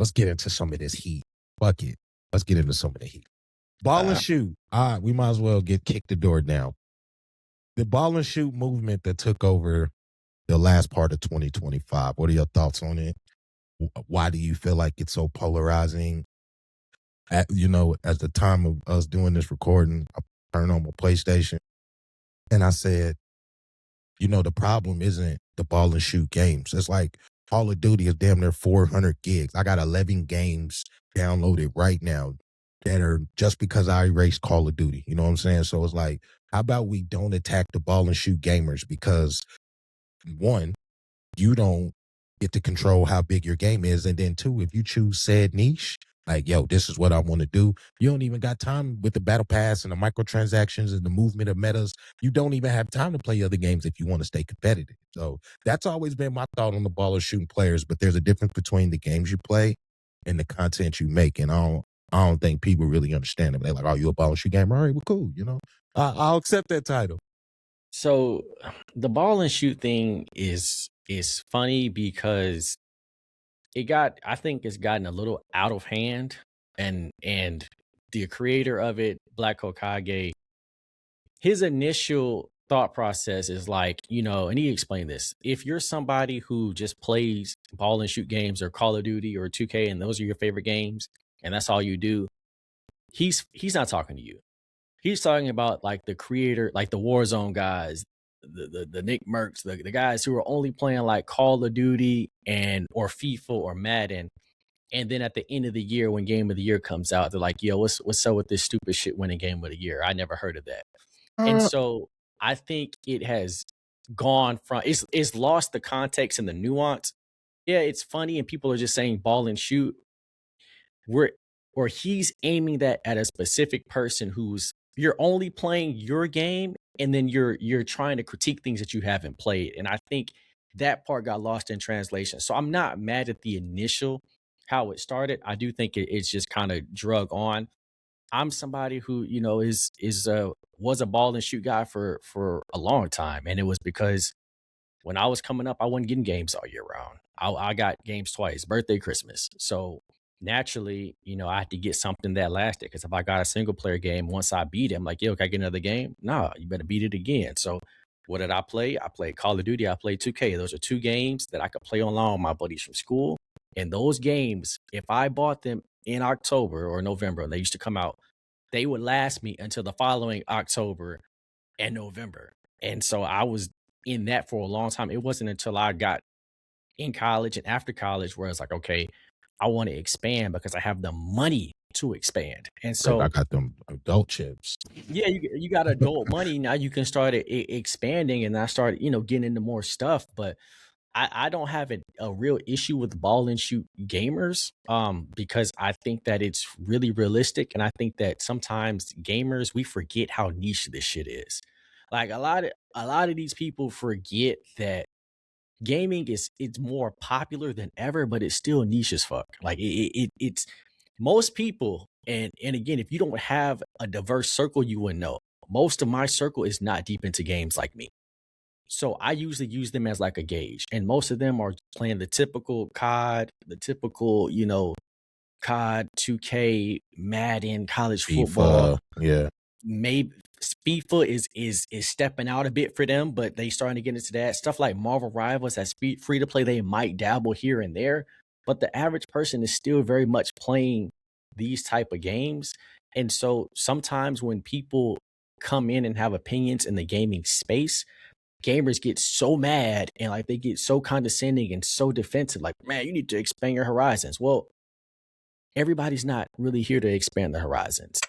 let's get into some of this heat. Fuck it. Let's get into some of the heat. Ball and shoot. All right, we might as well kick the door down. The ball and shoot movement that took over the last part of 2025. What are your thoughts on it? Why do you feel like it's so polarizing? At the time of us doing this recording, I turned on my PlayStation and I said, the problem isn't the ball and shoot games. It's like Call of Duty is damn near 400 gigs. I got 11 games downloaded right now that are just because I erased Call of Duty. You know what I'm saying? So it's like, how about we don't attack the ball and shoot gamers? Because one, you don't get to control how big your game is. And then two, if you choose said niche, like, yo, this is what I want to do. You don't even got time with the battle pass and the microtransactions and the movement of metas. You don't even have time to play other games if you want to stay competitive. So that's always been my thought on the ball and shooting players. But there's a difference between the games you play and the content you make. And I don't think people really understand it. They're like, oh, you a ball and shoot gamer? All right, well, cool. I'll accept that title. So the ball and shoot thing is funny because I think it's gotten a little out of hand, and the creator of it, Black Hokage, his initial thought process is like, and he explained this. If you're somebody who just plays ball and shoot games or Call of Duty or 2K and those are your favorite games and that's all you do, he's not talking to you. He's talking about like the creator, like the Warzone guys, the Nick Mercs, the guys who are only playing like Call of Duty or FIFA or Madden. And then at the end of the year, when Game of the Year comes out, they're like, yo, what's up with this stupid shit winning Game of the Year? I never heard of that. And so I think it has gone from, it's lost the context and the nuance. Yeah, it's funny and people are just saying ball and shoot. Or he's aiming that at a specific person you're only playing your game and then you're trying to critique things that you haven't played. And I think that part got lost in translation. So I'm not mad at the initial how it started. I do think it's just kind of drug on. I'm somebody who, was a ball and shoot guy for a long time. And it was because when I was coming up, I wasn't getting games all year round. I got games twice, birthday, Christmas. So naturally, I had to get something that lasted. Because if I got a single player game, once I beat it, I'm like, yo, can I get another game? Nah, you better beat it again. So what did I play? I played Call of Duty. I played 2K. Those are two games that I could play online with my buddies from school. And those games, if I bought them in October or November, and they used to come out, they would last me until the following October and November. And so I was in that for a long time. It wasn't until I got in college and after college where it's like, okay, I want to expand because I have the money to expand. And so I got them adult chips. Yeah, you got adult money. Now you can start expanding, and I started, getting into more stuff. But I don't have a real issue with ball and shoot gamers because I think that it's really realistic. And I think that sometimes gamers, we forget how niche this shit is. Like a lot of these people forget that gaming it's more popular than ever, but it's still niche as fuck. Like it's most people, and again, if you don't have a diverse circle, you wouldn't know. Most of my circle is not deep into games like me. So I usually use them as like a gauge. And most of them are playing the typical COD, COD, 2K, Madden, college football. Yeah. Maybe FIFA is stepping out a bit for them, but they starting to get into that. Stuff like Marvel Rivals, that's free to play. They might dabble here and there, but the average person is still very much playing these type of games. And so sometimes when people come in and have opinions in the gaming space, gamers get so mad and like they get so condescending and so defensive, like, man, you need to expand your horizons. Well, everybody's not really here to expand the horizons.